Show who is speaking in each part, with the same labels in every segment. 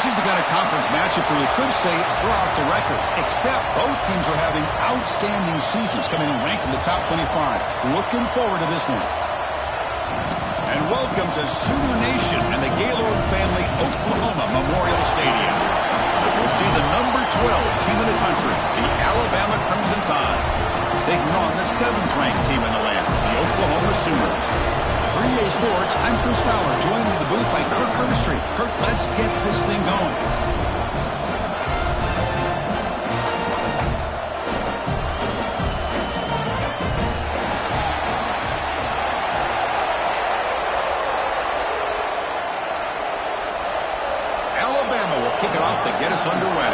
Speaker 1: This is the kind of conference matchup where you could say throw out the records, except both teams are having outstanding seasons, coming in ranked in the top 25. Looking forward to this one. And welcome to Sooner Nation and the Gaylord family Oklahoma Memorial Stadium, as we'll see the number 12 team in the country, the Alabama Crimson Tide, taking on the 7th-ranked team in the land, the Oklahoma Sooners. For EA Sports, I'm Chris Fowler, joined in the booth by Kirk Herbstreit. Kirk, let's get this thing going. Alabama will kick it off to get us underway.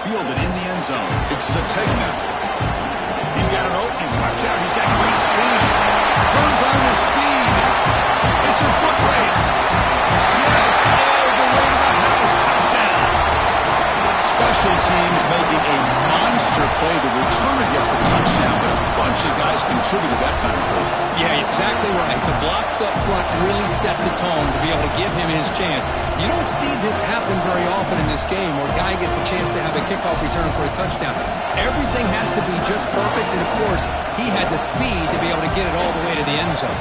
Speaker 1: Fielded in the end zone. It's Satega. He's got an opening. Watch out. He's got great speed. Turns on the speed. It's a foot race. Yes, all the way to the house. Touchdown. Special teams making a monster play. The returner gets the touchdown, but a bunch of guys contributed that time.
Speaker 2: Yeah, exactly right. The blocks up front really set the tone to be able to give him his chance. You don't see this happen very often in this game where a guy gets a chance to have a kickoff return for a touchdown. Everything has to be just perfect, and of course, he had the speed to be able to get it all the way to the end zone.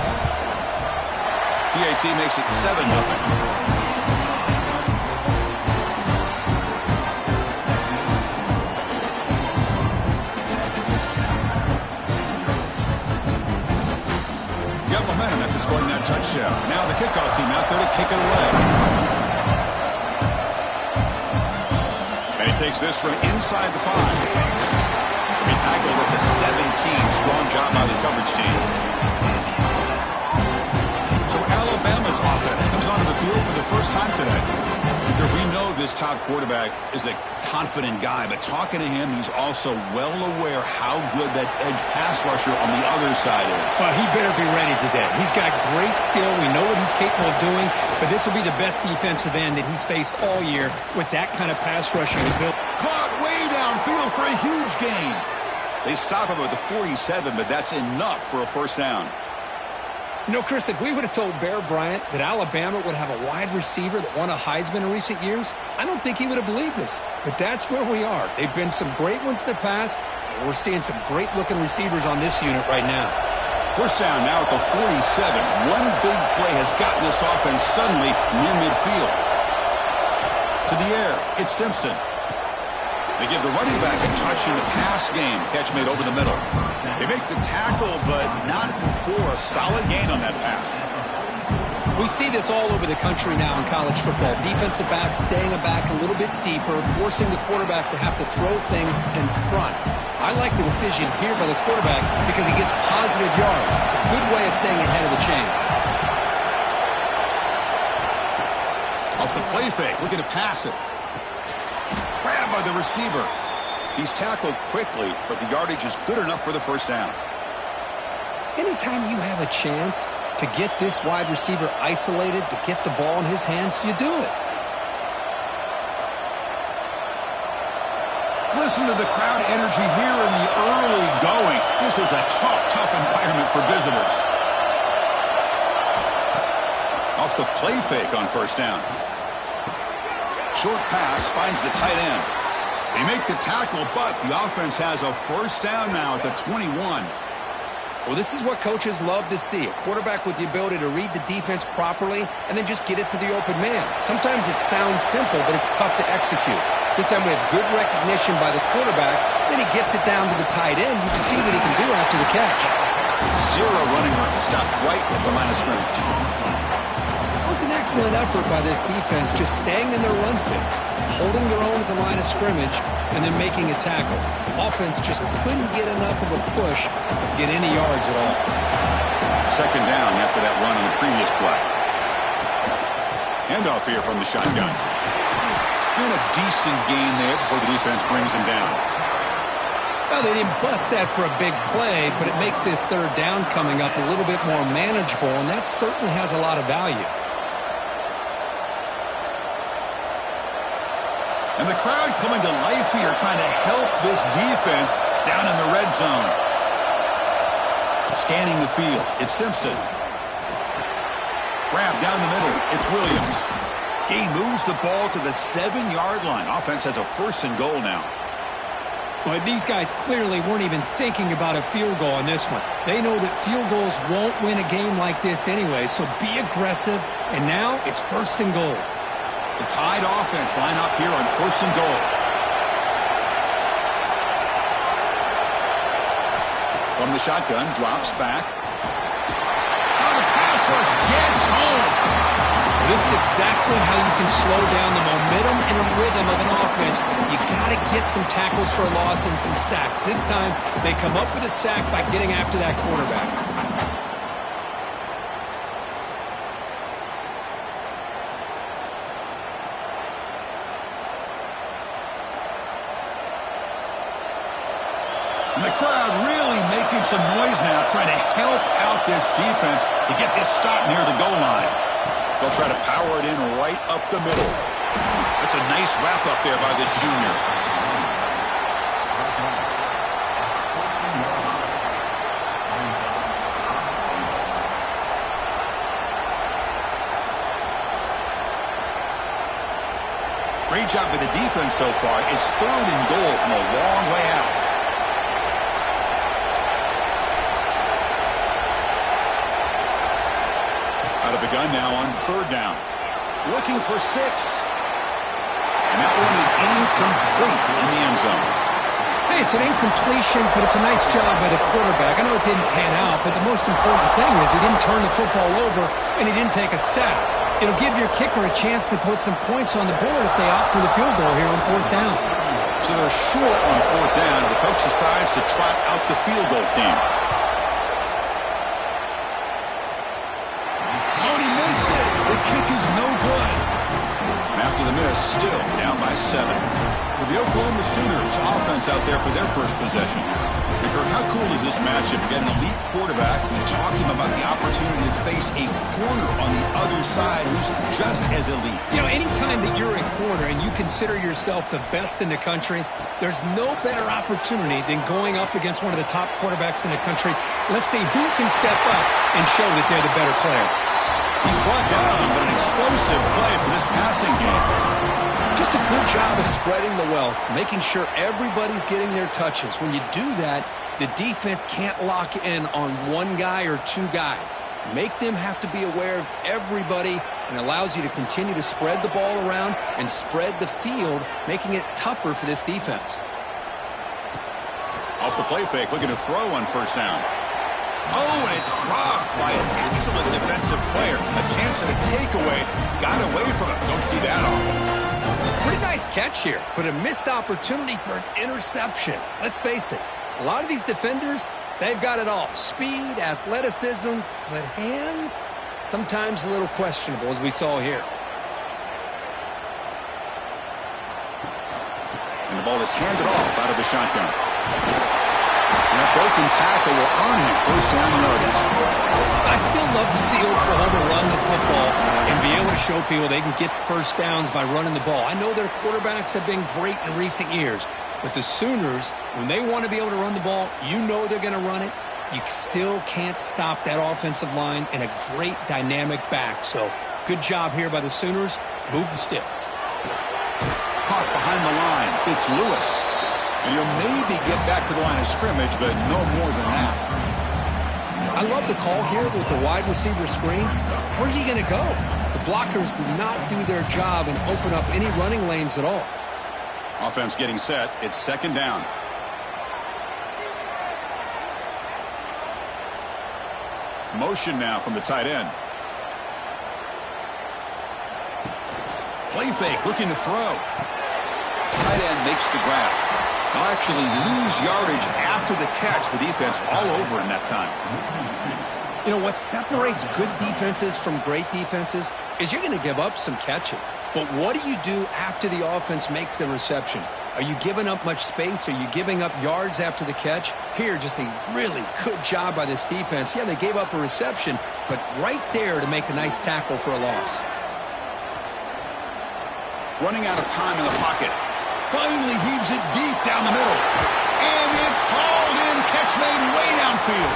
Speaker 1: PAT makes it 7-0. Momentum after scoring that touchdown. Now the kickoff team out there to kick it away. And he takes this from inside the 5. He tackled at the 17. Strong job by the coverage team. So Alabama's offense comes onto the field for the first time today. We know this top quarterback is a confident guy, but talking to him, he's also well aware how good that edge pass rusher on the other side is.
Speaker 2: Well, he better be ready today. He's got great skill. We know what he's capable of doing, but this will be the best defensive end that he's faced all year with that kind of pass rushing he built.
Speaker 1: Caught way downfield for a huge gain. They stop him at the 47, but that's enough for a first down.
Speaker 2: You know, Chris, if we would have told Bear Bryant that Alabama would have a wide receiver that won a Heisman in recent years, I don't think he would have believed us. But that's where we are. They've been some great ones in the past, and we're seeing some great-looking receivers on this unit right now.
Speaker 1: First down now at the 47. One big play has gotten this offense suddenly near midfield. To the air, it's Simpson. They give the running back a touch in the pass game. Catch made over the middle. They make the tackle, but not before a solid gain on that pass.
Speaker 2: We see this all over the country now in college football. Defensive backs staying back a little bit deeper, forcing the quarterback to have to throw things in front. I like the decision here by the quarterback because he gets positive yards. It's a good way of staying ahead of the chains.
Speaker 1: Off the play fake, looking to pass it. Grabbed by the receiver. He's tackled quickly, but the yardage is good enough for the first down.
Speaker 2: Anytime you have a chance to get this wide receiver isolated, to get the ball in his hands, you do it.
Speaker 1: Listen to the crowd energy here in the early going. This is a tough environment for visitors. Off the play fake on first down. Short pass finds the tight end. They make the tackle, but the offense has a first down now at the 21.
Speaker 2: Well, this is what coaches love to see. A quarterback with the ability to read the defense properly and then just get it to the open man. Sometimes it sounds simple, but it's tough to execute. This time we have good recognition by the quarterback. Then he gets it down to the tight end. You can see what he can do after the catch.
Speaker 1: Zero running room. Stopped right at the line of scrimmage.
Speaker 2: It was an excellent effort by this defense, just staying in their run fits, holding their own at the line of scrimmage, and then making a tackle. Offense just couldn't get enough of a push to get any yards at all.
Speaker 1: Second down after that run on the previous play. Handoff here from the shotgun. And a decent gain there before the defense brings him down.
Speaker 2: Well, they didn't bust that for a big play, but it makes this third down coming up a little bit more manageable, and that certainly has a lot of value.
Speaker 1: And the crowd coming to life here, trying to help this defense down in the red zone. Scanning the field, it's Simpson. Grab down the middle. It's Williams. He moves the ball to the 7-yard line. Offense has a 1st and goal now.
Speaker 2: Well, these guys clearly weren't even thinking about a field goal on this one. They know that field goals won't win a game like this anyway, so be aggressive, and now it's 1st and goal.
Speaker 1: The Tide offense line up here on 1st and goal. From the shotgun, drops back. Oh, the pass rush gets home.
Speaker 2: This is exactly how you can slow down the momentum and a rhythm of an offense. You got to get some tackles for a loss and some sacks. This time, they come up with a sack by getting after that quarterback.
Speaker 1: And the crowd really making some noise now, trying to help out this defense to get this stop near the goal line. They'll try to power it in right up the middle. That's a nice wrap up there by the junior. Great job by the defense so far. It's 3rd and goal from a long way out. Out of the gun now on 3rd down. Looking for 6. And that one is incomplete in the end zone.
Speaker 2: Hey, it's an incompletion, but it's a nice job by the quarterback. I know it didn't pan out, but the most important thing is he didn't turn the football over and he didn't take a sack. It'll give your kicker a chance to put some points on the board if they opt for the field goal here on 4th down.
Speaker 1: So they're short on 4th down, and the coach decides to trot out the field goal team. Kick is no good. And after the miss, still down by 7. So the Oklahoma Sooners offense out there for their first possession. Vicar, how cool is this matchup? You got an elite quarterback. We talked to him about the opportunity to face a corner on the other side who's just as elite.
Speaker 2: You know, anytime that you're a corner and you consider yourself the best in the country, there's no better opportunity than going up against one of the top quarterbacks in the country. Let's see who can step up and show that they're the better player.
Speaker 1: He's brought down, but an explosive play for this passing game.
Speaker 2: Just a good job of spreading the wealth, making sure everybody's getting their touches. When you do that, the defense can't lock in on one guy or 2 guys. Make them have to be aware of everybody and allows you to continue to spread the ball around and spread the field, making it tougher for this defense.
Speaker 1: Off the play fake, looking to throw on 1st down. Oh, and it's dropped by an excellent defensive player. A chance at a takeaway. Got away from him. Don't see that often.
Speaker 2: Pretty nice catch here, but a missed opportunity for an interception. Let's face it, a lot of these defenders, they've got it all. Speed, athleticism, but hands, sometimes a little questionable, as we saw here.
Speaker 1: And the ball is handed off out of the shotgun. And that broken tackle will earn him 1st down yardage.
Speaker 2: I still love to see Oklahoma run the football and be able to show people they can get 1st downs by running the ball. I know their quarterbacks have been great in recent years, but the Sooners, when they want to be able to run the ball, you know they're going to run it. You still can't stop that offensive line and a great dynamic back. So good job here by the Sooners. Move the sticks.
Speaker 1: Caught behind the line. It's Lewis. And he'll maybe get back to the line of scrimmage, but no more than that.
Speaker 2: I love the call here with the wide receiver screen. Where's he going to go? The blockers do not do their job and open up any running lanes at all.
Speaker 1: Offense getting set. It's 2nd down. Motion now from the tight end. Play fake, looking to throw. Tight end makes the grab. They'll actually lose yardage after the catch. The defense all over in that time.
Speaker 2: You know, what separates good defenses from great defenses is you're going to give up some catches. But what do you do after the offense makes the reception? Are you giving up much space? Are you giving up yards after the catch? Here, just a really good job by this defense. Yeah, they gave up a reception, but right there to make a nice tackle for a loss.
Speaker 1: Running out of time in the pocket. Finally heaves it deep down the middle. And it's hauled in. Catch made way field.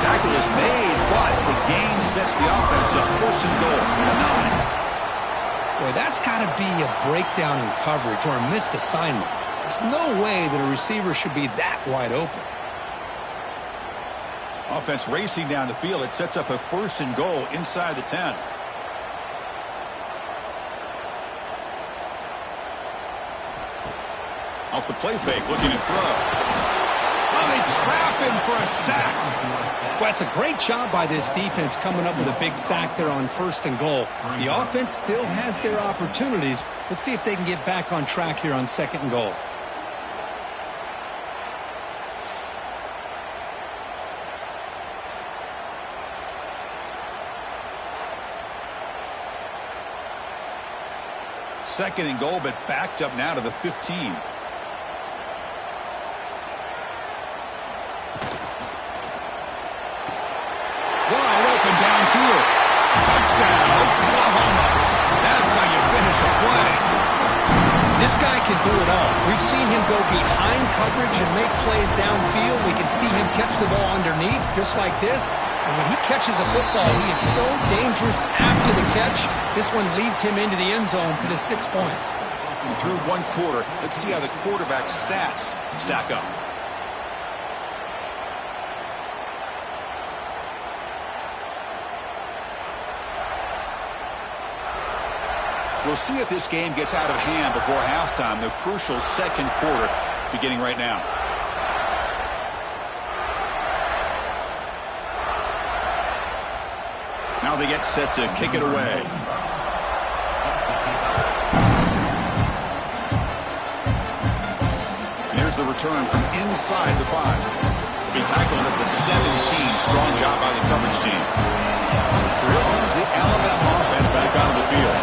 Speaker 1: Tackle is made, but the gain sets the offense up. First and goal at 9.
Speaker 2: Boy, that's got to be a breakdown in coverage or a missed assignment. There's no way that a receiver should be that wide open.
Speaker 1: Offense racing down the field. It sets up a first and goal inside the 10. Off the play fake, looking to throw. Oh, they trap him for a sack.
Speaker 2: Well, it's a great job by this defense coming up with a big sack there on first and goal. The offense still has their opportunities. Let's see if they can get back on track here on second and goal.
Speaker 1: Second and goal, but backed up now to the 15. Wide open downfield. Touchdown, Oklahoma. That's how you finish a play.
Speaker 2: This guy can do it all. We've seen him go behind coverage and make plays downfield. We can see him catch the ball underneath just like this. And when he catches a football, he is so dangerous after the catch. This one leads him into the end zone for the 6 points.
Speaker 1: And through one quarter, let's see how the quarterback's stats stack up. We'll see if this game gets out of hand before halftime. The crucial second quarter beginning right now. Now they get set to kick it away. And here's the return from inside the 5. Will be tackled at the 17. Strong job by the coverage team. Here comes the Alabama offense back onto the field.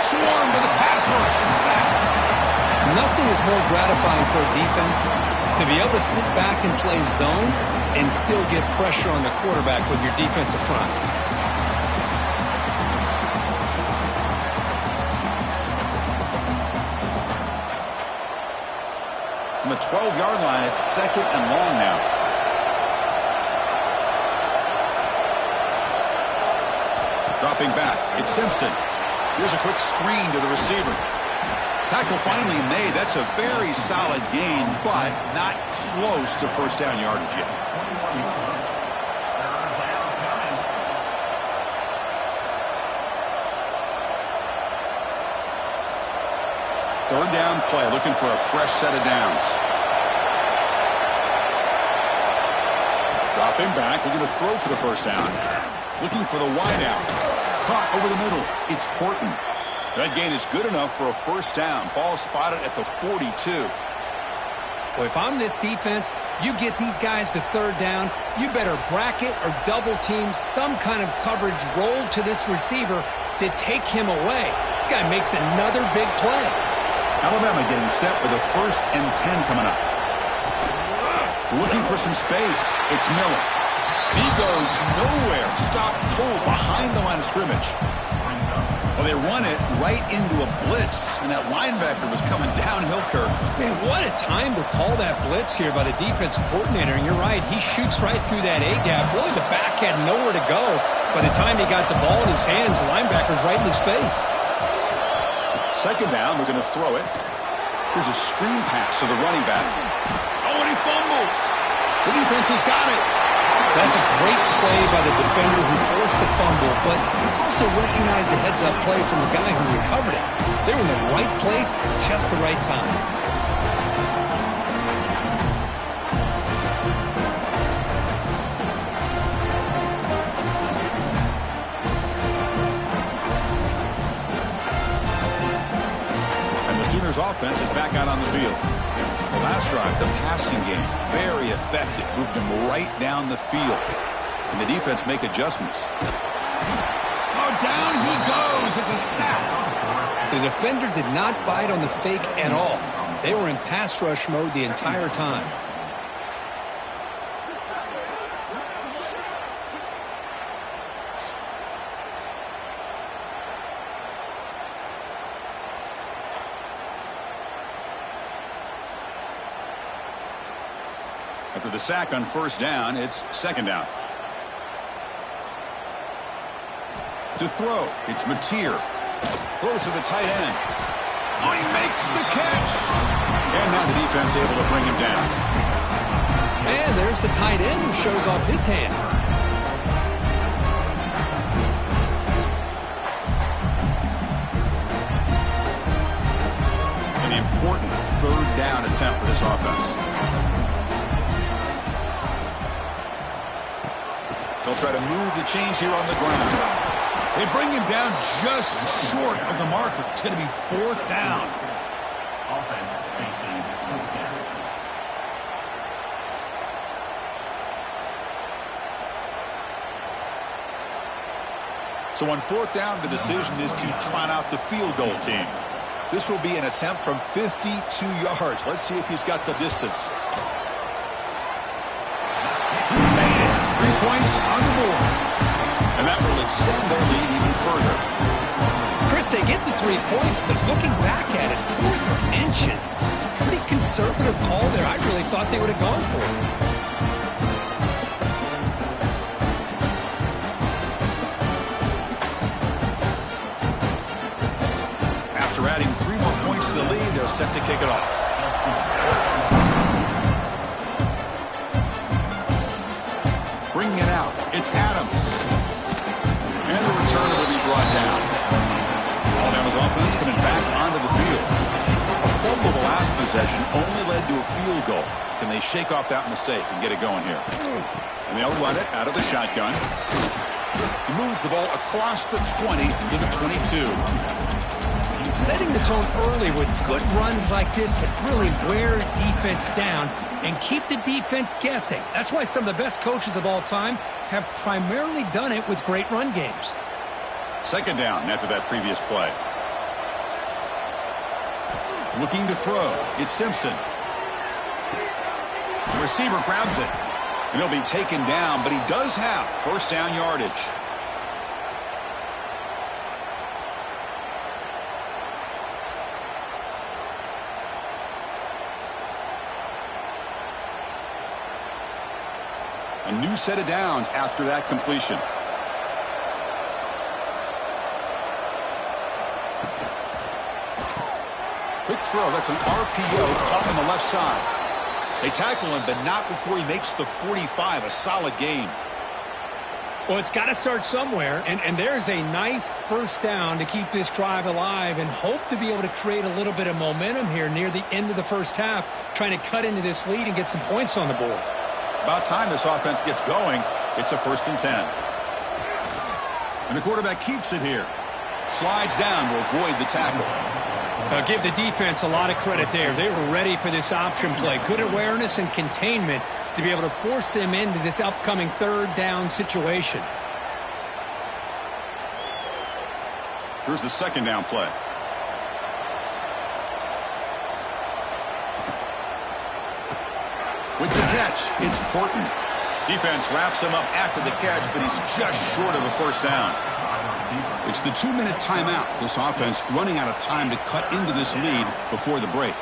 Speaker 1: Swarm to the pass rush. Sack.
Speaker 2: Nothing is more gratifying for a defense to be able to sit back and play zone and still get pressure on the quarterback with your defensive front.
Speaker 1: From the 12-yard line, it's second and long now. Dropping back, it's Simpson. Here's a quick screen to the receiver. Tackle finally made. That's a very solid gain, but not close to first down yardage yet. Third down play, looking for a fresh set of downs. Dropping back, looking to throw for the first down. Looking for the wideout. Caught over the middle. It's Horton. That gain is good enough for a first down. Ball spotted at the 42.
Speaker 2: Well, if I'm this defense, you get these guys to third down, you better bracket or double team some kind of coverage roll to this receiver to take him away. This guy makes another big play.
Speaker 1: Alabama getting set with a 1st and 10 coming up. Looking for some space. It's Miller. He goes nowhere. Stop cold behind the line of scrimmage. Well, they run it right into a blitz, and that linebacker was coming downhill, Kirk.
Speaker 2: Man, what a time to call that blitz here by the defensive coordinator. And you're right, he shoots right through that A-gap. Really, the back had nowhere to go. By the time he got the ball in his hands, the linebacker's right in his face.
Speaker 1: Second down, we're going to throw it. Here's a screen pass to the running back. Oh, and he fumbles. The defense has got it.
Speaker 2: That's a great play by the defender who forced a fumble, but it's also recognized the heads-up play from the guy who recovered it. They were in the right place at just the right time.
Speaker 1: And the Sooners offense is back out on the field. The last drive, the passing game, very effective. Moved them right down the field. And the defense make adjustments. Oh, down he goes. It's a sack.
Speaker 2: The defender did not bite on the fake at all. They were in pass rush mode the entire time.
Speaker 1: After the sack on first down, it's second down. To throw, it's Mateer. Throws to the tight end. Oh, he makes the catch. And now the defense able to bring him down.
Speaker 2: And there's the tight end who shows off his hands.
Speaker 1: An important third down attempt for this offense. They'll try to move the chains here on the ground. They bring him down just short of the marker. It's going to be fourth down.
Speaker 3: Offense facing fourth down.
Speaker 1: So on fourth down, the decision is to trot out the field goal team. This will be an attempt from 52 yards. Let's see if he's got the distance. Made it. 3 points on the board. And that will extend their lead even further.
Speaker 2: Chris, they get the 3 points, but looking back at it, 4th inches. Pretty conservative call there. I really thought they would have gone for it.
Speaker 1: After adding 3 more points to the lead, they're set to kick it off. Bringing it out, it's Adams. And the returner will be brought down. Alabama's offense coming back onto the field. A fumble the last possession only led to a field goal. Can they shake off that mistake and get it going here? And they'll run it out of the shotgun. He moves the ball across the 20 to the 22.
Speaker 2: Setting the tone early with good runs like this can really wear defense down and keep the defense guessing. That's why some of the best coaches of all time have primarily done it with great run games.
Speaker 1: Second down after that previous play. Looking to throw. It's Simpson. The receiver grabs it. And he'll be taken down, but he does have first down yardage. A new set of downs after that completion. Quick throw. That's an RPO caught on the left side. They tackle him, but not before he makes the 45. A solid gain.
Speaker 2: Well, it's got to start somewhere, and there's a nice first down to keep this drive alive and hope to be able to create a little bit of momentum here near the end of the first half, trying to cut into this lead and get some points on the board.
Speaker 1: About time this offense gets going. It's a 1st and 10. And the quarterback keeps it here. Slides down to avoid the tackle.
Speaker 2: I'll give the defense a lot of credit there. They were ready for this option play. Good awareness and containment to be able to force them into this upcoming third down situation.
Speaker 1: Here's the second down play. With the catch, it's Horton. Defense wraps him up after the catch, but he's just short of a first down. It's the 2-minute timeout. This offense running out of time to cut into this lead before the break.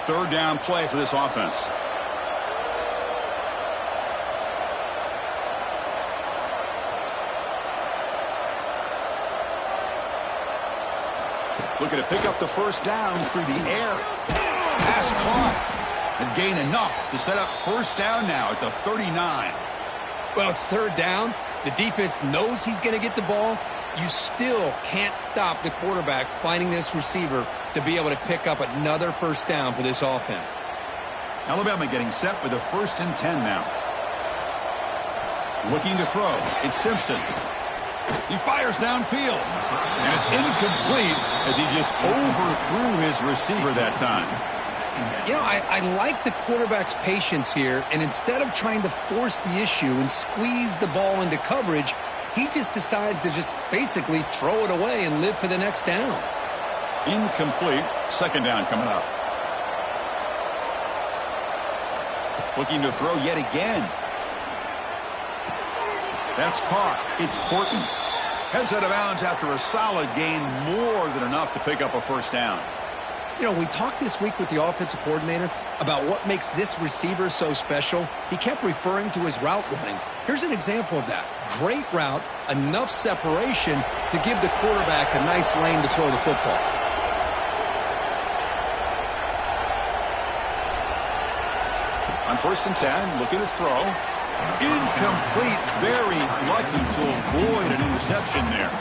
Speaker 1: Third down play for this offense. Looking to pick up the first down through the air. Pass caught. And gain enough to set up first down now at the 39.
Speaker 2: Well, it's third down. The defense knows he's going to get the ball. You still can't stop the quarterback finding this receiver to be able to pick up another first down for this offense.
Speaker 1: Alabama getting set with a 1st and 10 now. Looking to throw. It's Simpson. He fires downfield. And it's incomplete as he just overthrew his receiver that time.
Speaker 2: You know, I like the quarterback's patience here, and instead of trying to force the issue and squeeze the ball into coverage, he just decides to just basically throw it away and live for the next down.
Speaker 1: Incomplete. Second down coming up. Looking to throw yet again. That's caught. It's Horton. Heads out of bounds after a solid gain, more than enough to pick up a first down.
Speaker 2: You know, we talked this week with the offensive coordinator about what makes this receiver so special. He kept referring to his route running. Here's an example of that. Great route, enough separation to give the quarterback a nice lane to throw the football.
Speaker 1: On 1st and 10, looking to throw. Incomplete, very lucky to avoid an interception there.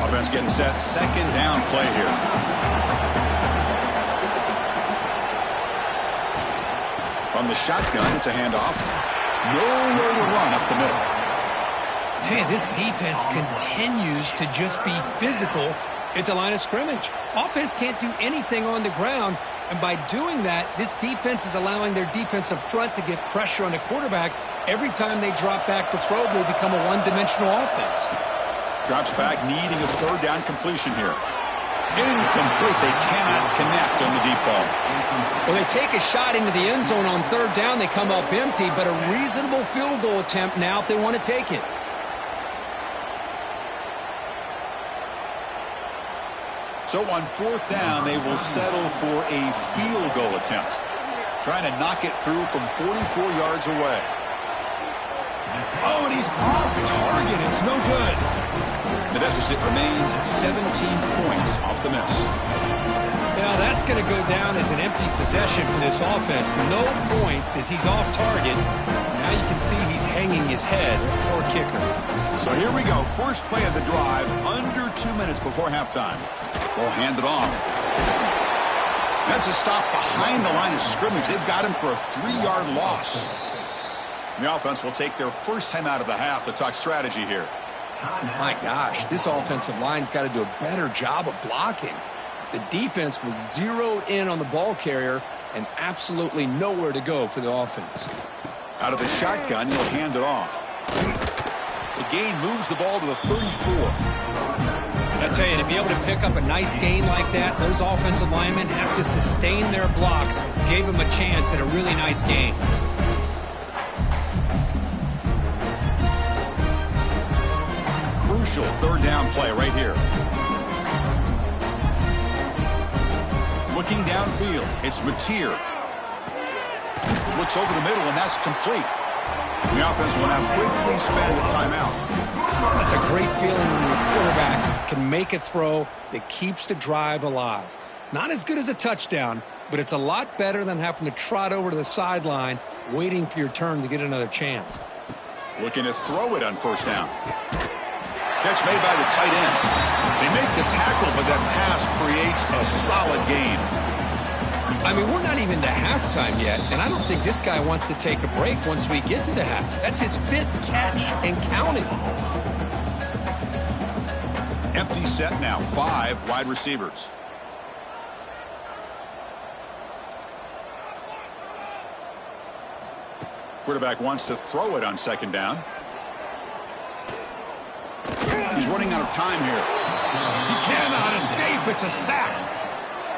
Speaker 1: Offense getting set, 2nd down play here. On the shotgun, it's a handoff. Nowhere to run up the middle.
Speaker 2: Hey, this defense continues to just be physical at the line of scrimmage. Offense can't do anything on the ground, and by doing that, this defense is allowing their defensive front to get pressure on the quarterback. Every time they drop back to throw, they become a one-dimensional offense.
Speaker 1: Drops back, needing a 3rd down completion here. Incomplete. They cannot connect on the deep ball.
Speaker 2: Well, they take a shot into the end zone on 3rd down. They come up empty, but a reasonable field goal attempt now if they want to take it.
Speaker 1: So on 4th down, they will settle for a field goal attempt. Trying to knock it through from 44 yards away. Oh, and he's off target. It's no good. The deficit remains 17 points off the miss.
Speaker 2: Now that's going to go down as an empty possession for this offense. No points as he's off target. Now you can see he's hanging his head. Poor kicker.
Speaker 1: So here we go. First play of the drive, under 2 minutes before halftime. We'll hand it off. That's a stop behind the line of scrimmage. They've got him for a 3-yard loss. The offense will take their first time out of the half to talk strategy here.
Speaker 2: My gosh, this offensive line's got to do a better job of blocking. The defense was zeroed in on the ball carrier and absolutely nowhere to go for the offense.
Speaker 1: Out of the shotgun, he'll hand it off. The gain moves the ball to the 34.
Speaker 2: I tell you, to be able to pick up a nice gain like that, those offensive linemen have to sustain their blocks. Gave them a chance at a really nice gain.
Speaker 1: Crucial 3rd down play right here. Looking downfield, it's Mateer. Looks over the middle, and that's complete. The offense will now quickly spend a timeout.
Speaker 2: That's a great feeling when your quarterback can make a throw that keeps the drive alive. Not as good as a touchdown, but it's a lot better than having to trot over to the sideline waiting for your turn to get another chance.
Speaker 1: Looking to throw it on 1st down. Catch made by the tight end. They make the tackle, but that pass creates a solid gain.
Speaker 2: I mean, we're not even to halftime yet, and I don't think this guy wants to take a break once we get to the half. That's his 5th catch and counting.
Speaker 1: Empty set now, 5 wide receivers. Quarterback wants to throw it on 2nd down. He's running out of time here. He cannot escape. It's a sack.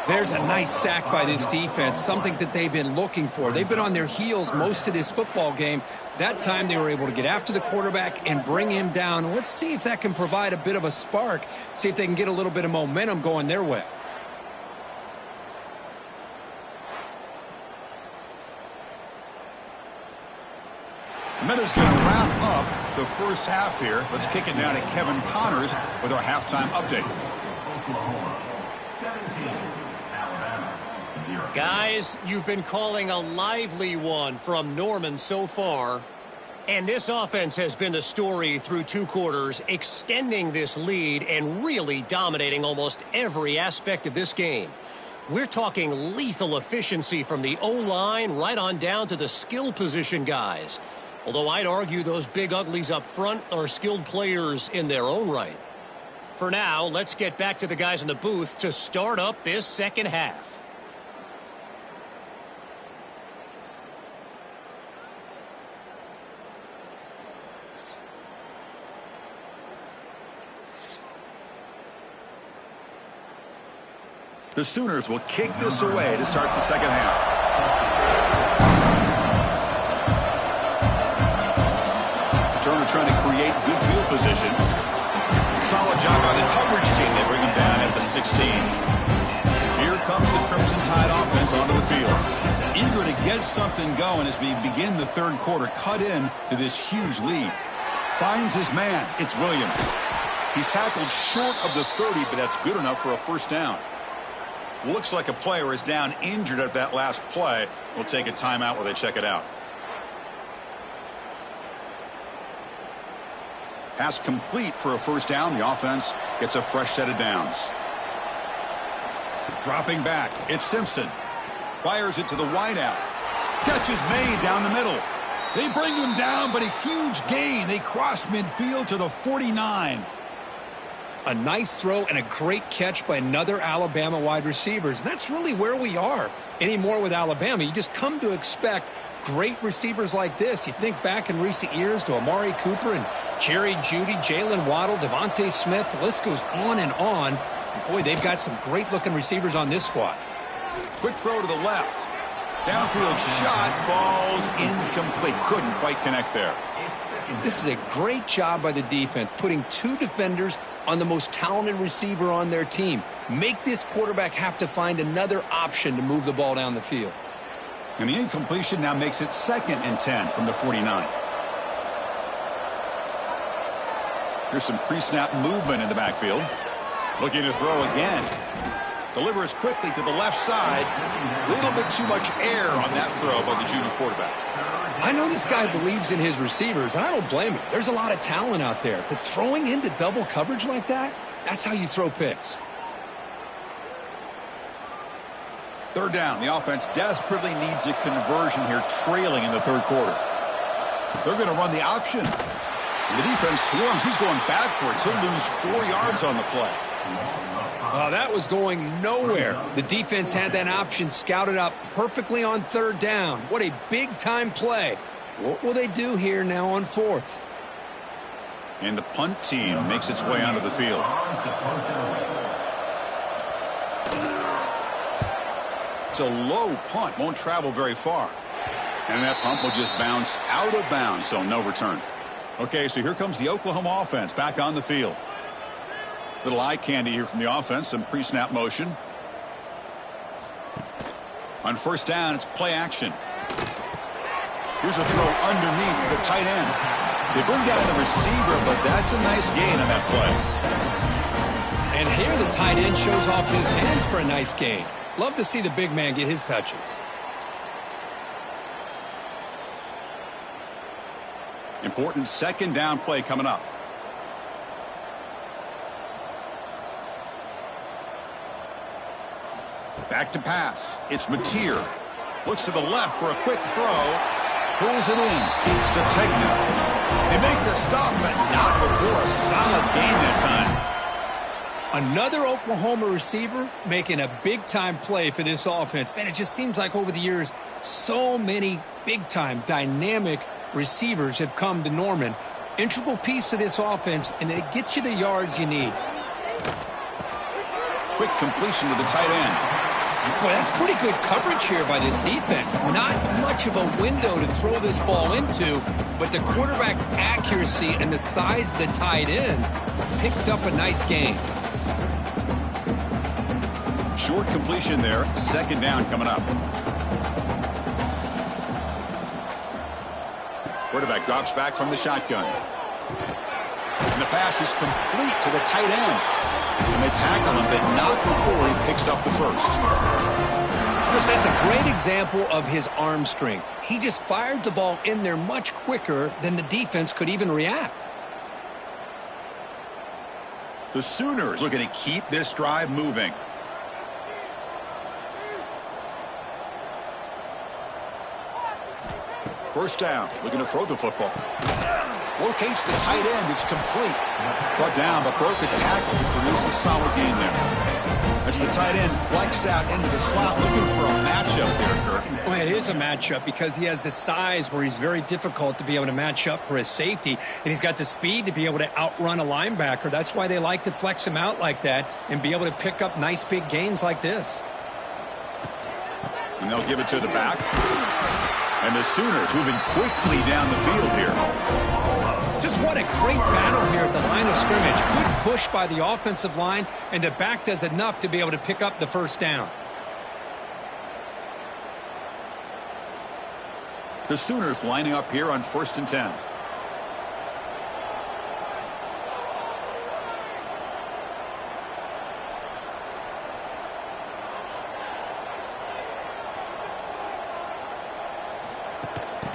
Speaker 2: There's a nice sack by this defense, something that they've been looking for. They've been on their heels most of this football game. That time they were able to get after the quarterback and bring him down. Let's see if that can provide a bit of a spark, see if they can get a little bit of momentum going their way.
Speaker 1: The minute's going to wrap up the first half here. Let's kick it down to Kevin Connors with our halftime update.
Speaker 3: Oklahoma 17, Alabama 0.
Speaker 4: Guys, you've been calling a lively one from Norman so far. And this offense has been the story through 2 quarters, extending this lead and really dominating almost every aspect of this game. We're talking lethal efficiency from the O-line right on down to the skill position guys. Although I'd argue those big uglies up front are skilled players in their own right. For now, let's get back to the guys in the booth to start up this second half.
Speaker 1: The Sooners will kick this away to start the second half. great. Good field position. Solid job by the coverage team. They bring him down at the 16. Here comes the Crimson Tide offense onto the field. Eager to get something going as we begin the third quarter. Cut in to this huge lead. Finds his man. It's Williams. He's tackled short of the 30, but that's good enough for a first down. Looks like a player is down injured at that last play. We'll take a timeout while they check it out. Pass complete for a first down. The offense gets a fresh set of downs. Dropping back, it's Simpson. Fires it to the wideout. Catch is made down the middle. They bring him down, but a huge gain. They cross midfield to the 49.
Speaker 2: A nice throw and a great catch by another Alabama wide receivers. And that's really where we are anymore with Alabama. You just come to expect great receivers like this. You think back in recent years to Amari Cooper and Jerry Jeudy, Jalen Waddle, Devontae Smith. The list goes on and on. And boy, they've got some great-looking receivers on this squad.
Speaker 1: Quick throw to the left. Downfield shot falls incomplete. Couldn't quite connect there.
Speaker 2: This is a great job by the defense, putting two defenders on the most talented receiver on their team. Make this quarterback have to find another option to move the ball down the field.
Speaker 1: And the incompletion now makes it 2nd and 10 from the 49. Here's some pre-snap movement in the backfield. Looking to throw again. Delivers quickly to the left side. A little bit too much air on that throw by the junior quarterback.
Speaker 2: I know this guy believes in his receivers, and I don't blame him. There's a lot of talent out there. But throwing into double coverage like that, that's how you throw picks.
Speaker 1: Third down. The offense desperately needs a conversion here, trailing in the third quarter. They're going to run the option. The defense swarms. He's going backwards. He'll lose 4 yards on the play.
Speaker 2: That was going nowhere. The defense had that option scouted out perfectly on third down. What a big-time play. What will they do here now on 4th?
Speaker 1: And the punt team makes its way onto the field. It's a low punt. Won't travel very far. And that punt will just bounce out of bounds, so no return. Okay, so here comes the Oklahoma offense back on the field. Little eye candy here from the offense, some pre-snap motion. On first down, it's play action. Here's a throw underneath to the tight end. They bring down the receiver, but that's a nice gain on that play.
Speaker 2: And here the tight end shows off his hands for a nice gain. Love to see the big man get his touches.
Speaker 1: Important second down play coming up. Back to pass. It's Mateer. Looks to the left for a quick throw. Pulls it in. It's Sategna. They make the stop, but not before a solid gain that time.
Speaker 2: Another Oklahoma receiver making a big-time play for this offense. Man, it just seems like over the years, so many big-time, dynamic receivers have come to Norman. Integral piece of this offense, and it gets you the yards you need.
Speaker 1: Quick completion to the tight end.
Speaker 2: Boy, that's pretty good coverage here by this defense. Not much of a window to throw this ball into, but the quarterback's accuracy and the size of the tight end picks up a nice gain.
Speaker 1: Short completion there. Second down coming up. Quarterback drops back from the shotgun. And the pass is complete to the tight end. And they tackle him, but not before he picks up the first.
Speaker 2: Chris, that's a great example of his arm strength. He just fired the ball in there much quicker than the defense could even react.
Speaker 1: The Sooners looking to keep this drive moving. First down, looking to throw the football. Locates the tight end, it's complete. Brought down, but broke a tackle to produce a solid gain there. As the tight end flexed out into the slot, looking for a matchup there, Kirk.
Speaker 2: Well, it is a matchup because he has the size where he's very difficult to be able to match up for his safety, and he's got the speed to be able to outrun a linebacker. That's why they like to flex him out like that and be able to pick up nice big gains like this.
Speaker 1: And they'll give it to the back. And the Sooners moving quickly down the field here.
Speaker 2: Just what a great battle here at the line of scrimmage. Good push by the offensive line, and the back does enough to be able to pick up the first down.
Speaker 1: The Sooners lining up here on 1st and 10.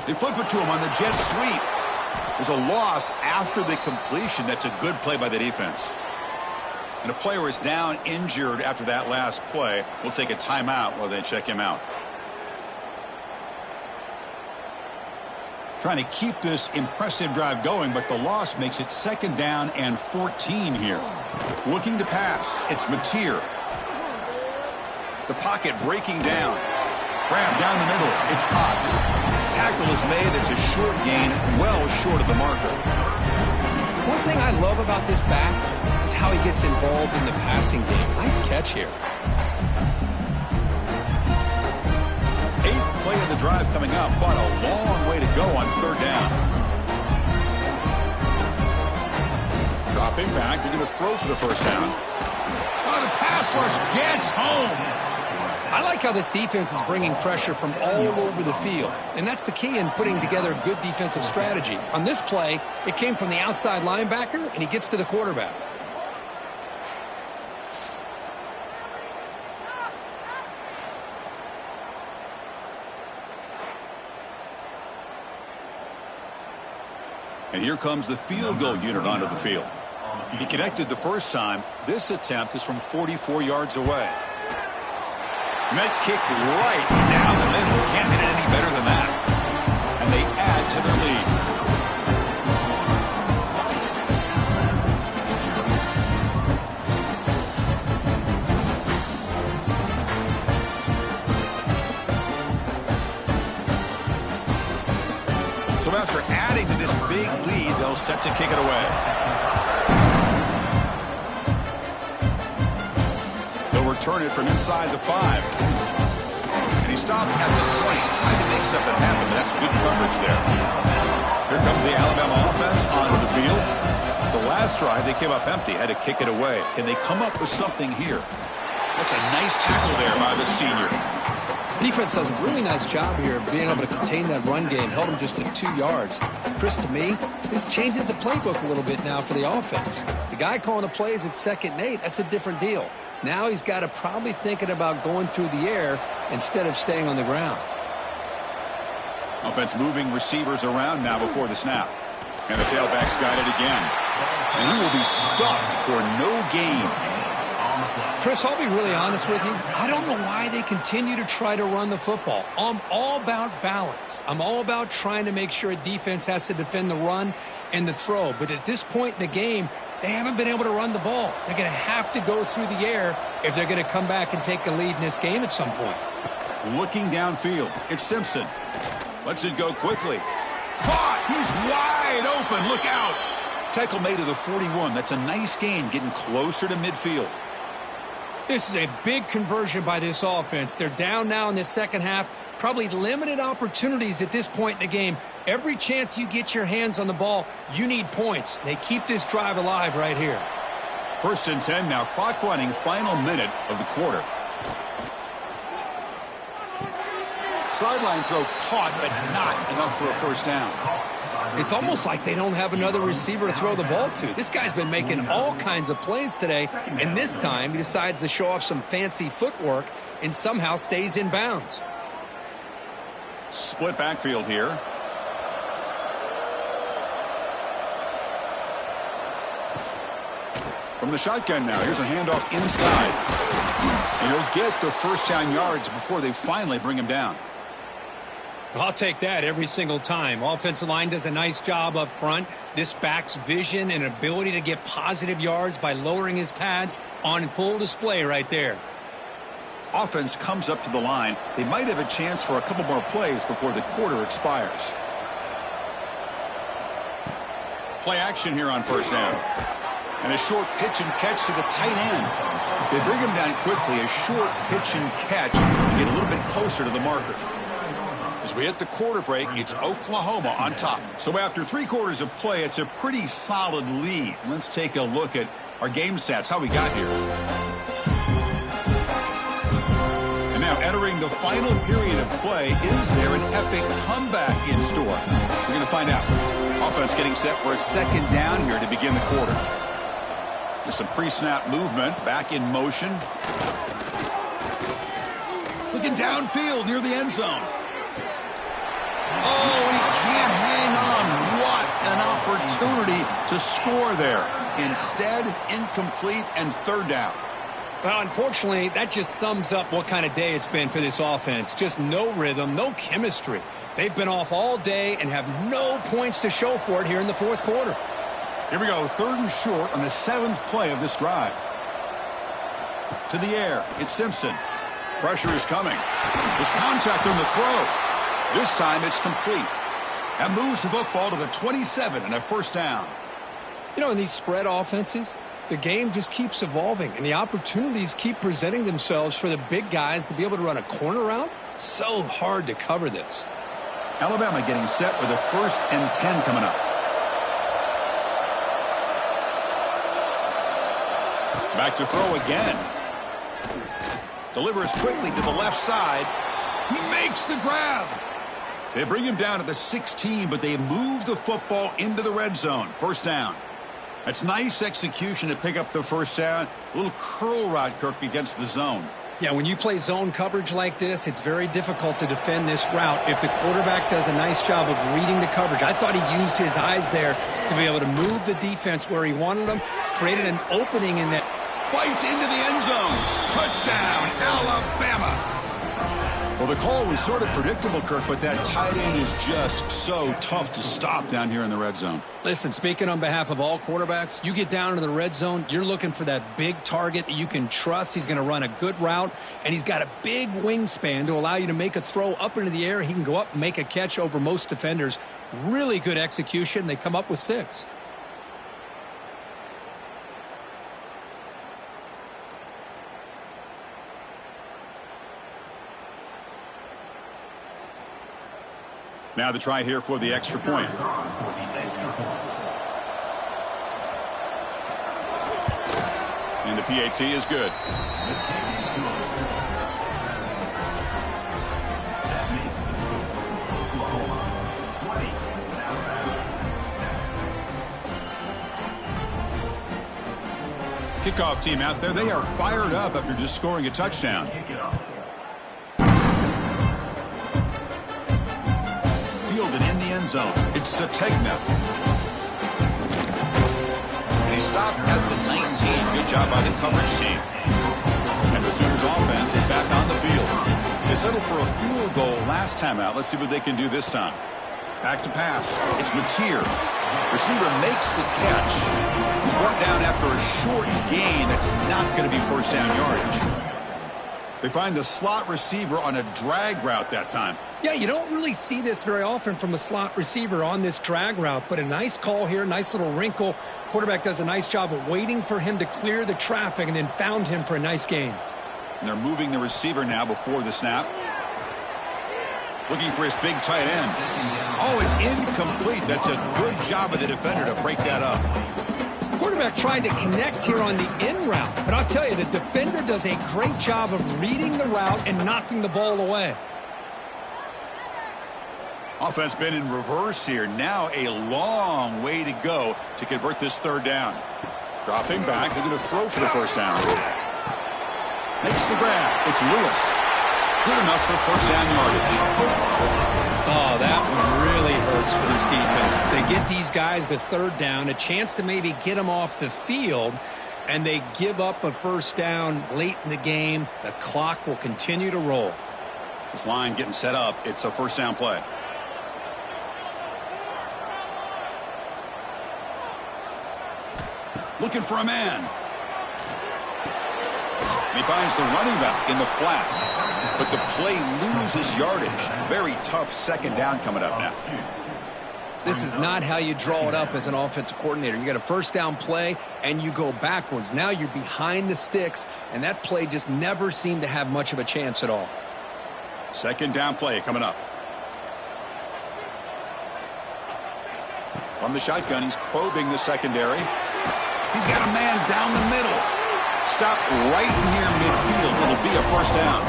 Speaker 1: They flip it to him on the jet sweep. There's a loss after the completion. That's a good play by the defense. And a player is down injured after that last play. We'll take a timeout while they check him out. Trying to keep this impressive drive going, but the loss makes it 2nd down and 14 here. Looking to pass. It's Mateer. The pocket breaking down. Grab down the middle. It's Potts. Tackle is made. It's a short gain, well short of the marker.
Speaker 2: One thing I love about this back is how he gets involved in the passing game. Nice catch here.
Speaker 1: 8th play of the drive coming up, but a long way to go on 3rd down. Dropping back. They're going to throw for the first down. Oh, the pass rush gets home.
Speaker 2: I like how this defense is bringing pressure from all over the field, and that's the key in putting together a good defensive strategy. On this play, it came from the outside linebacker, and he gets to the quarterback.
Speaker 1: And here comes the field goal unit onto the field. He connected the first time. This attempt is from 44 yards away. Net kick right down the middle. Can't hit it any better than that. And they add to their lead. So after adding to this big lead, they'll set to kick it away. Return it from inside the 5. And he stopped at the 20, trying to make something happen, but that's good coverage there. Here comes the Alabama offense onto the field. The last drive, they came up empty, had to kick it away. Can they come up with something here? That's a nice tackle there by the senior.
Speaker 2: Defense does a really nice job here of being able to contain that run game, held him just to 2 yards. Chris, to me, this changes the playbook a little bit now for the offense. The guy calling the plays at 2nd and 8, that's a different deal. Now he's got to probably thinking about going through the air instead of staying on the ground.
Speaker 1: Offense moving receivers around now before the snap. And the tailback's got it again. And he will be stuffed for no gain.
Speaker 2: Chris, I'll be really honest with you. I don't know why they continue to try to run the football. I'm all about balance. I'm all about trying to make sure a defense has to defend the run and the throw. But at this point in the game, they haven't been able to run the ball. They're going to have to go through the air if they're going to come back and take a lead in this game at some point.
Speaker 1: Looking downfield, it's Simpson. Lets it go quickly. Caught! He's wide open. Look out! Tackle made to the 41. That's a nice gain, getting closer to midfield.
Speaker 2: This is a big conversion by this offense. They're down now in the second half. Probably limited opportunities at this point in the game. Every chance you get your hands on the ball, you need points. They keep this drive alive right here.
Speaker 1: 1st and 10 now. Clock running. Final minute of the quarter. Sideline throw caught, but not enough for a first down.
Speaker 2: It's almost like they don't have another receiver to throw the ball to. This guy's been making all kinds of plays today, and this time he decides to show off some fancy footwork and somehow stays in bounds.
Speaker 1: Split backfield here. From the shotgun now, here's a handoff inside. And he'll get the first down yards before they finally bring him down.
Speaker 2: I'll take that every single time. Offensive line does a nice job up front. This back's vision and ability to get positive yards by lowering his pads on full display right there.
Speaker 1: Offense comes up to the line. They might have a chance for a couple more plays before the quarter expires. Play action here on first down. And a short pitch and catch to the tight end. They bring him down quickly. A short pitch and catch to get a little bit closer to the marker. As we hit the quarter break, it's Oklahoma on top. So after 3 quarters of play, it's a pretty solid lead. Let's take a look at our game stats, how we got here. And now entering the final period of play, is there an epic comeback in store? We're going to find out. Offense getting set for a second down here to begin the quarter. There's some pre-snap movement, back in motion. Looking downfield near the end zone. Oh, he can't hang on. What an opportunity to score there. Instead, incomplete and third down.
Speaker 2: Well, unfortunately, that just sums up what kind of day it's been for this offense. Just no rhythm, no chemistry. They've been off all day and have no points to show for it here in the fourth quarter.
Speaker 1: Here we go, 3rd and short on the 7th play of this drive. To the air, it's Simpson. Pressure is coming. There's contact on the throw. This time it's complete. That moves the football to the 27 and a first down.
Speaker 2: You know, in these spread offenses, the game just keeps evolving, and the opportunities keep presenting themselves for the big guys to be able to run a corner route. So hard to cover this.
Speaker 1: Alabama getting set with a 1st and 10 coming up. Back to throw again. Delivers quickly to the left side. He makes the grab. They bring him down to the 16, but they move the football into the red zone. First down. That's nice execution to pick up the first down. A little curl route, Kirk, against the zone.
Speaker 2: Yeah, when you play zone coverage like this, it's very difficult to defend this route if the quarterback does a nice job of reading the coverage. I thought he used his eyes there to be able to move the defense where he wanted them, created an opening in that.
Speaker 1: Fights into the end zone. Touchdown, Alabama. Well, the call was sort of predictable, Kirk, but that tight end is just so tough to stop down here in the red zone.
Speaker 2: Listen, speaking on behalf of all quarterbacks, you get down into the red zone, you're looking for that big target that you can trust. He's going to run a good route, and he's got a big wingspan to allow you to make a throw up into the air. He can go up and make a catch over most defenders. Really good execution. They come up with 6.
Speaker 1: Now the try here for the extra point. And the PAT is good. Kickoff team out there, they are fired up after just scoring a touchdown. Fielded in the end zone. It's Sategna. And he stopped at the 19. Good job by the coverage team. And the Sooners offense is back on the field. They settled for a field goal last time out. Let's see what they can do this time. Back to pass. It's Mateer. Receiver makes the catch. He's brought down after a short gain. That's not going to be first down yardage. They find the slot receiver on a drag route that time.
Speaker 2: Yeah, you don't really see this very often from a slot receiver on this drag route, but a nice call here, nice little wrinkle. Quarterback does a nice job of waiting for him to clear the traffic and then found him for a nice gain.
Speaker 1: And they're moving the receiver now before the snap. Looking for his big tight end. Oh, it's incomplete. That's a good job of the defender to break that up.
Speaker 2: Quarterback tried to connect here on the in route, but I'll tell you, the defender does a great job of reading the route and knocking the ball away.
Speaker 1: Offense been in reverse here. Now a long way to go to convert this third down. Dropping back. They're going to throw for the first down. Makes the grab. It's Lewis. Good enough for first down yardage.
Speaker 2: Oh, that one really hurts for this defense. They get these guys to third down, a chance to maybe get them off the field, and they give up a first down late in the game. The clock will continue to roll.
Speaker 1: This line getting set up. It's a first down play. Looking for a man. He finds the running back in the flat. But the play loses yardage. Very tough second down coming up now.
Speaker 2: This is not how you draw it up as an offensive coordinator. You got a first down play, and you go backwards. Now you're behind the sticks, and that play just never seemed to have much of a chance at all.
Speaker 1: Second down play coming up. From the shotgun, he's probing the secondary. He's got a man down the middle. Stop right near midfield. It'll be a first down.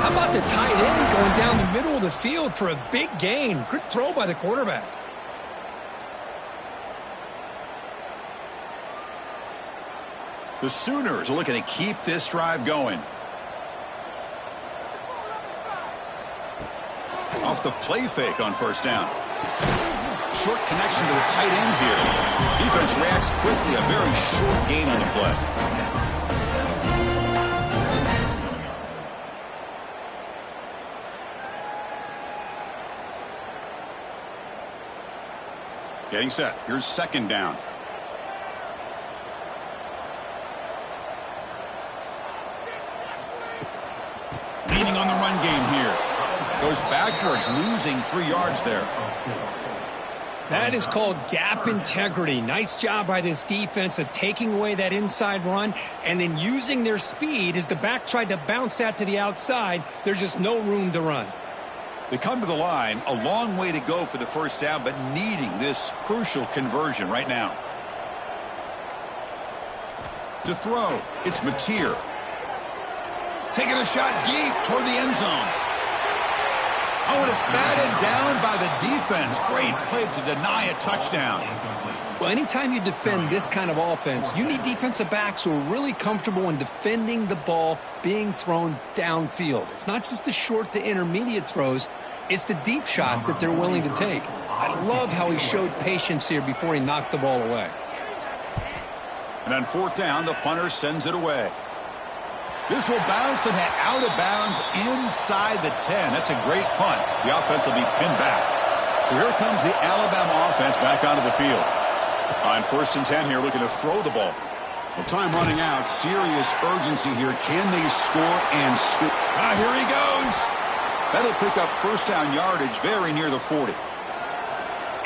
Speaker 2: How about the tight end going down the middle of the field for a big gain? Good throw by the quarterback.
Speaker 1: The Sooners are looking to keep this drive going. Off the play fake on first down. Short connection to the tight end here. Defense reacts quickly. A very short gain on the play. Getting set. Here's second down. Leaning on the run game here. Goes backwards, losing 3 yards there.
Speaker 2: That is called gap integrity. Nice job by this defense of taking away that inside run and then using their speed as the back tried to bounce that to the outside. There's just no room to run.
Speaker 1: They come to the line, a long way to go for the first down, but needing this crucial conversion right now. To throw, it's Mateer. Taking a shot deep toward the end zone. Oh, and it's batted down by the defense. Great play to deny a touchdown.
Speaker 2: Well, anytime you defend this kind of offense, you need defensive backs who are really comfortable in defending the ball being thrown downfield. It's not just the short to intermediate throws. It's the deep shots that they're willing to take. I love how he showed patience here before he knocked the ball away.
Speaker 1: And on fourth down, the punter sends it away. This will bounce and head out of bounds inside the 10. That's a great punt. The offense will be pinned back. So here comes the Alabama offense back onto the field. On first and 10 here, looking to throw the ball. Well, time running out. Serious urgency here. Can they score and score? Ah, here he goes. That'll pick up first down yardage very near the 40.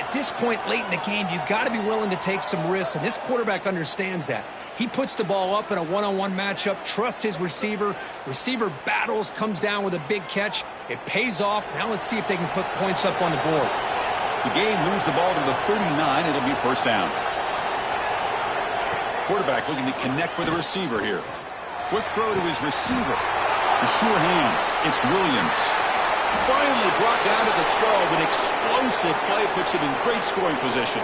Speaker 2: At this point late in the game, you've got to be willing to take some risks, and this quarterback understands that. He puts the ball up in a one-on-one matchup, trusts his receiver. Receiver battles, comes down with a big catch. It pays off. Now let's see if they can put points up on the board.
Speaker 1: The game moves the ball to the 39. It'll be first down. Quarterback looking to connect with the receiver here. Quick throw to his receiver. The sure hands. It's Williams. Finally brought down to the 12. An explosive play puts him in great scoring position.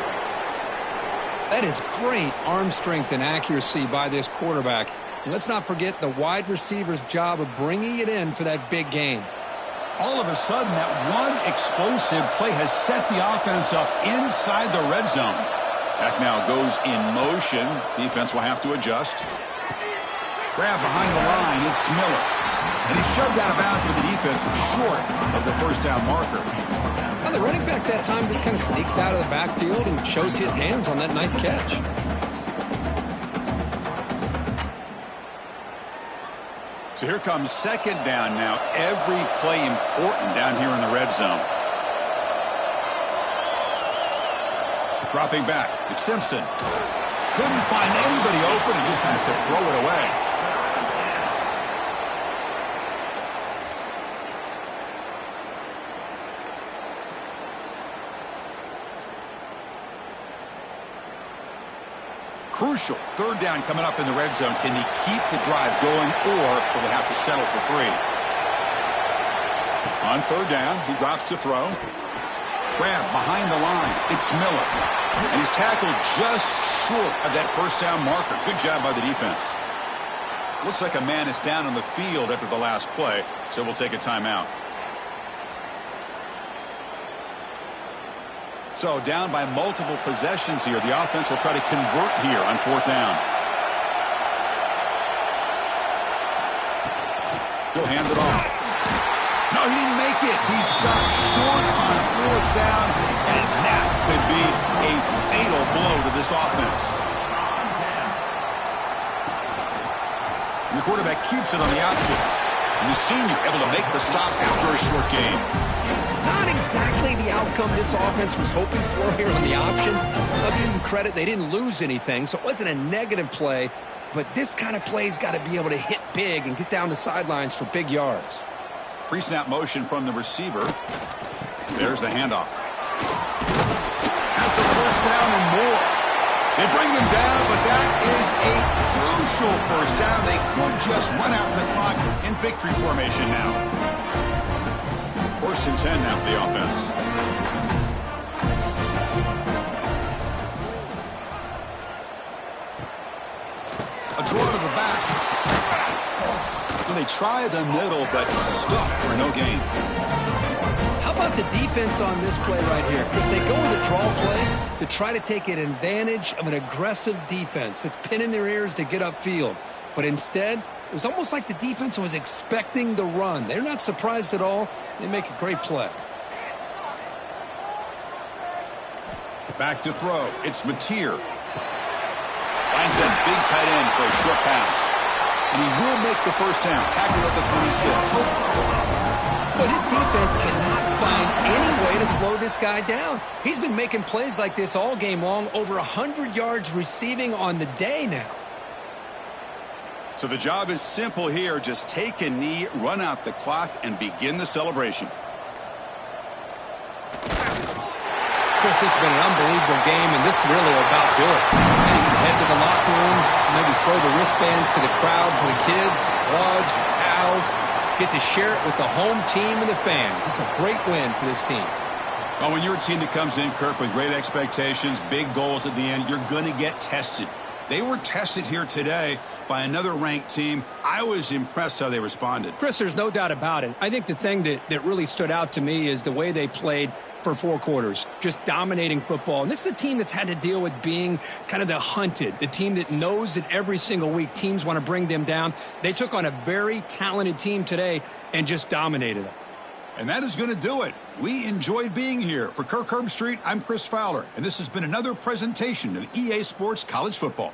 Speaker 2: That is great arm strength and accuracy by this quarterback. And let's not forget the wide receiver's job of bringing it in for that big gain.
Speaker 1: All of a sudden, that one explosive play has set the offense up inside the red zone. Back now goes in motion. Defense will have to adjust. Grab behind the line. It's Miller. And he's shoved out of bounds with the defense short of the first down marker.
Speaker 2: Now the running back that time just kind of sneaks out of the backfield and shows his hands on that nice catch.
Speaker 1: So here comes second down now. Every play important down here in the red zone. Dropping back. It's Simpson. Couldn't find anybody open and just has to throw it away. Crucial. Third down coming up in the red zone. Can he keep the drive going, or will they have to settle for 3? On third down, he drops to throw. Grab behind the line. It's Miller. And he's tackled just short of that first down marker. Good job by the defense. Looks like a man is down on the field after the last play, so we'll take a timeout. So down by multiple possessions here. The offense will try to convert here on fourth down. He'll hand it off. No, he didn't make it. He stopped short on fourth down, and that could be a fatal blow to this offense. And the quarterback keeps it on the option. And the senior able to make the stop after a short game.
Speaker 2: Not exactly the outcome this offense was hoping for here on the option. I'll give them credit. They didn't lose anything, so it wasn't a negative play. But this kind of play's got to be able to hit big and get down the sidelines for big yards.
Speaker 1: Pre-snap motion from the receiver. There's the handoff. the first down and more. They bring him down, but that is a crucial first down. They could just run out the clock in victory formation now. 1st and 10 now for the offense. A draw to the back. Well, they try the middle, but stuck for no gain.
Speaker 2: How about the defense on this play right here? Because they go with a draw play to try to take an advantage of an aggressive defense that's pinning their ears to get upfield. But instead, it was almost like the defense was expecting the run. They're not surprised at all. They make a great play.
Speaker 1: Back to throw. It's Mateer. Finds that big tight end for a short pass. And he will make the first down. Tackled at the 26.
Speaker 2: But his defense cannot find any way to slow this guy down. He's been making plays like this all game long, over 100 yards receiving on the day now.
Speaker 1: So the job is simple here. Just take a knee, run out the clock, and begin the celebration.
Speaker 2: Chris, this has been an unbelievable game, and this really will about do it. And you can head to the locker room, maybe throw the wristbands to the crowd for the kids, gloves, towels. Get to share it with the home team and the fans. It's a great win for this team.
Speaker 1: Well, when you're a team that comes in, Kirk, with great expectations, big goals at the end, you're going to get tested. They were tested here today by another ranked team. I was impressed how they responded.
Speaker 2: Chris, there's no doubt about it. I think the thing that really stood out to me is the way they played for 4 quarters, just dominating football. And this is a team that's had to deal with being kind of the hunted, the team that knows that every single week teams want to bring them down. They took on a very talented team today and just dominated them.
Speaker 1: And that is going to do it. We enjoyed being here. For Kirk Herbstreit, I'm Chris Fowler, and this has been another presentation of EA Sports College Football.